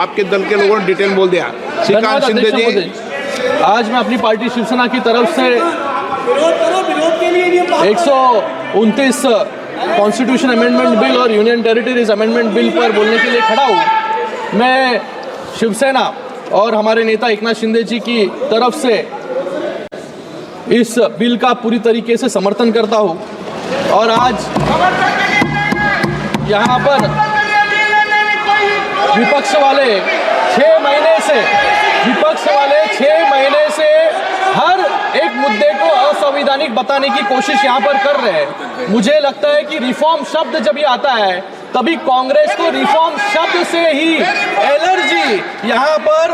आपके दल के लोगों ने डिटेल बोल दिया। श्रीकांत शिंदे जी, आज मैं अपनी पार्टी शिवसेना की तरफ से 129 कॉन्स्टिट्यूशन अमेंडमेंट बिल और यूनियन टेरिटरीज अमेंडमेंट बिल पर बोलने के लिए खड़ा हूँ। मैं शिवसेना और हमारे नेता एकनाथ शिंदे जी की तरफ से इस बिल का पूरी तरीके से समर्थन करता हूँ और आज यहाँ पर विपक्ष वाले 6 महीने से हर एक मुद्दे को असंवैधानिक बताने की कोशिश यहाँ पर कर रहे हैं। मुझे लगता है कि रिफॉर्म शब्द जब ये आता है तभी कांग्रेस को रिफॉर्म शब्द से ही एलर्जी यहाँ पर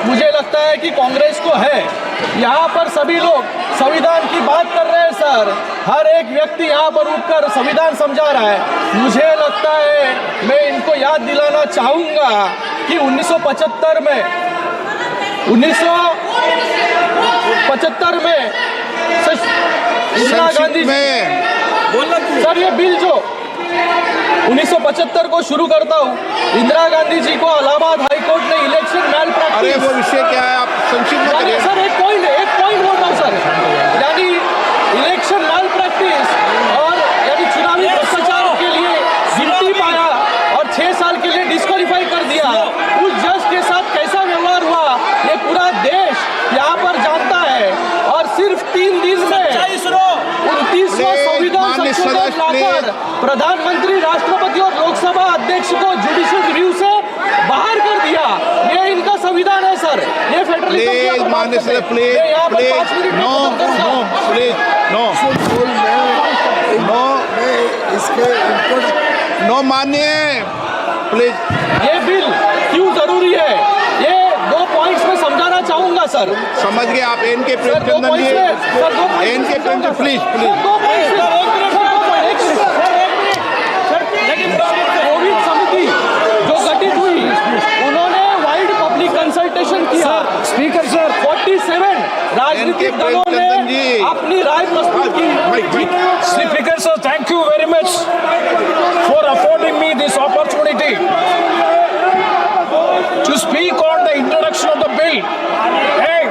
मुझे लगता है कि कांग्रेस को है। यहाँ पर सभी लोग संविधान की बात कर रहे हैं सर, हर एक व्यक्ति यहाँ पर उठकर संविधान समझा रहा है। मुझे लगता है मैं इनको याद दिलाना चाहूँगा कि 1975 में इंदिरा गांधी सर ये बिल जो 1975 को शुरू करता हूँ, इंदिरा गांधी जी को इलाहाबाद हाई कोर्ट ने इलेक्शन मैल प्रैक्टिस। अरे वो विषय क्या है, आप संक्षिप्त में करिए सर। एक पॉइंट बोल रहा हूँ सर, यानी इलेक्शन मैल प्रैक्टिस और यानी चुनावी भ्रष्टाचार के लिए गिनती पाया और 6 साल के लिए डिस्क्वालीफाई कर दिया। उस जज के साथ कैसा व्यवहार हुआ ये पूरा देश यहाँ पर जानता है और सिर्फ 3 दिन में 29वां संविधान संशोधन लाकर प्रधानमंत्री, राष्ट्रपति और लोकसभा अध्यक्ष को जुडिशियल रिव्यू से बाहर कर दिया। ये इनका संविधान है सर, ये फेडरलिज्म। माननीय सर प्लीज नो माननीय प्लीज। ये बिल क्यों जरूरी है ये 2 पॉइंट्स में समझाना चाहूंगा सर। समझ गए आप। N K. Premachandran ji, N K. Premachandran please. Covid समिति जो गठित हुई उन्होंने वाइड पब्लिक कंसल्टेशन किया। स्पीकर सर 47 राजनीतिक दलों ने अपनी राय प्रस्तुत की। Speaker sir, thank you very much for affording me this opportunity to speak on the introduction of the bill. Hey,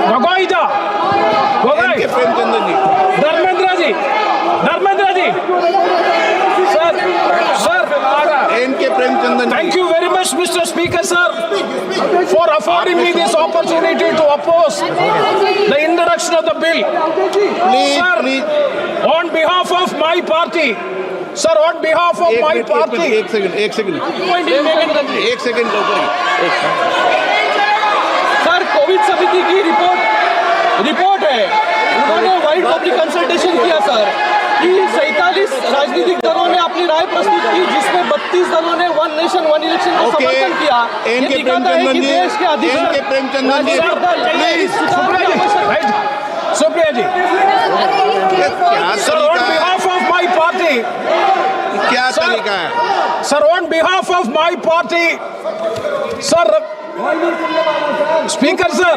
Gogoi ji, N K. Premachandran ji, Dharmendra ji, sir, N K. Premachandran ji. thank you very much, Mr. Speaker, sir, for affording me this opportunity to oppose the introduction of the bill. Please On behalf of my party, sir, on behalf of my party. एक second sir Covid समिति की report है, उन्होंने wide public consultation किया sir कि 47 राजनीतिक दलों ने अपनी राय प्रस्तुत की जिसमें 32 दलों ने वन नेशन वन इलेक्शन को समर्थन किया। N K. Premachandran ji, N K. Premachandran ji, please. Supriya ji, sir, on behalf of my party, क्या तरीका है? sir, on behalf of my party, sir, Speaker sir,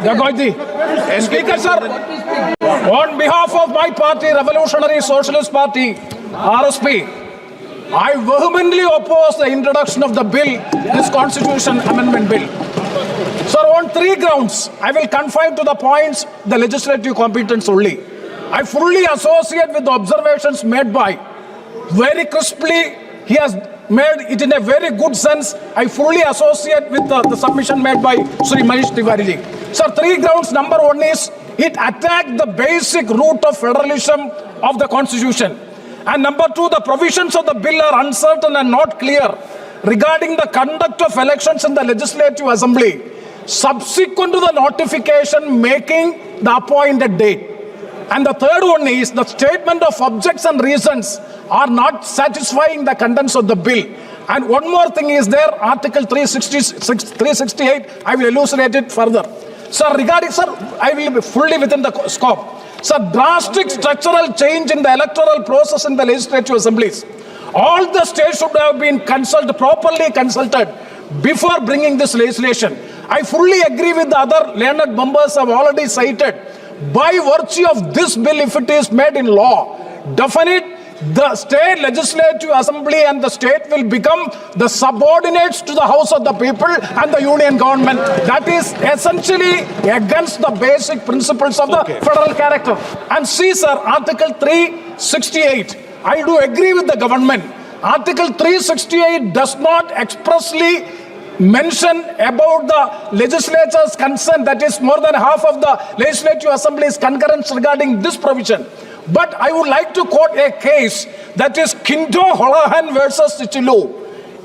Gagoi, Speaker sir, on behalf of my party, Revolutionary Socialist Party, RSP, I vehemently oppose the introduction of the bill, this Constitution Amendment Bill. Sir, on 3 grounds, I will confine to the points the legislative competence only. I fully associate with the observations made by, very crisply, he has made it in a very good sense. I fully associate with the submission made by Sri Manish Tiwari ji. Sir, 3 grounds. Number 1 is, it attacked the basic root of federalism of the Constitution. And number 2, the provisions of the bill are uncertain and not clear regarding the conduct of elections in the Legislative Assembly subsequent to the notification making the appointed date. And the third one is the statement of objects and reasons are not satisfying the contents of the bill. And one more thing is there, Article 368, I will elucidate it further. Sir, I will be fully within the scope. Sir, drastic structural change in the electoral process in the legislative assemblies. All the states should have been properly consulted before bringing this legislation. I fully agree with the other learned members have already cited. By virtue of this bill, if it is made in law, definite the state legislative assembly and the state will become the subordinates to the house of the people and the union government. That is essentially against the basic principles of the federal character. And see, sir, Article 368, I do agree with the government. Article 368 does not expressly mention about the legislature's consent, that is more than half of the legislative assembly's concurrence regarding this provision. But I would like to quote a case, that is Kinto Holohan versus Chichilu.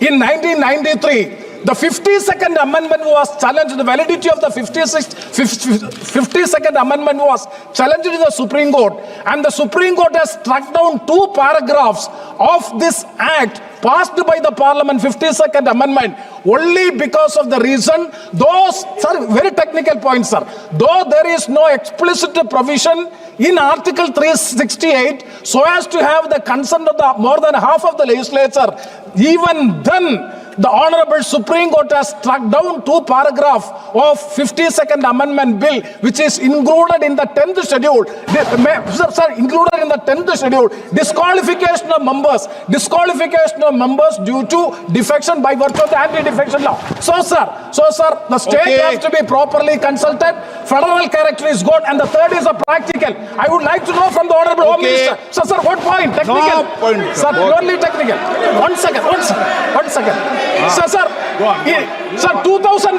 In 1993, the 52nd Amendment was challenged. The validity of the 52nd Amendment was challenged to the Supreme Court. And the Supreme Court has struck down 2 paragraphs of this act passed by the Parliament, 52nd Amendment, only because of the reason, sir, very technical point, sir, though there is no explicit provision in Article 368 so as to have the consent of the more than half of the legislature, even then, the Honorable Supreme Court has struck down 2 paragraphs of 52nd Amendment Bill, which is included in the 10th schedule. Included in the 10th schedule. Disqualification of members due to defection by virtue of the anti-defection law. So, sir, the state has to be properly consulted. Federal character is good, and the third is a practical. I would like to know from the Honorable Home Minister. Sir, what point? Technical. No point. Sir, purely technical. One second. Sir, 2000.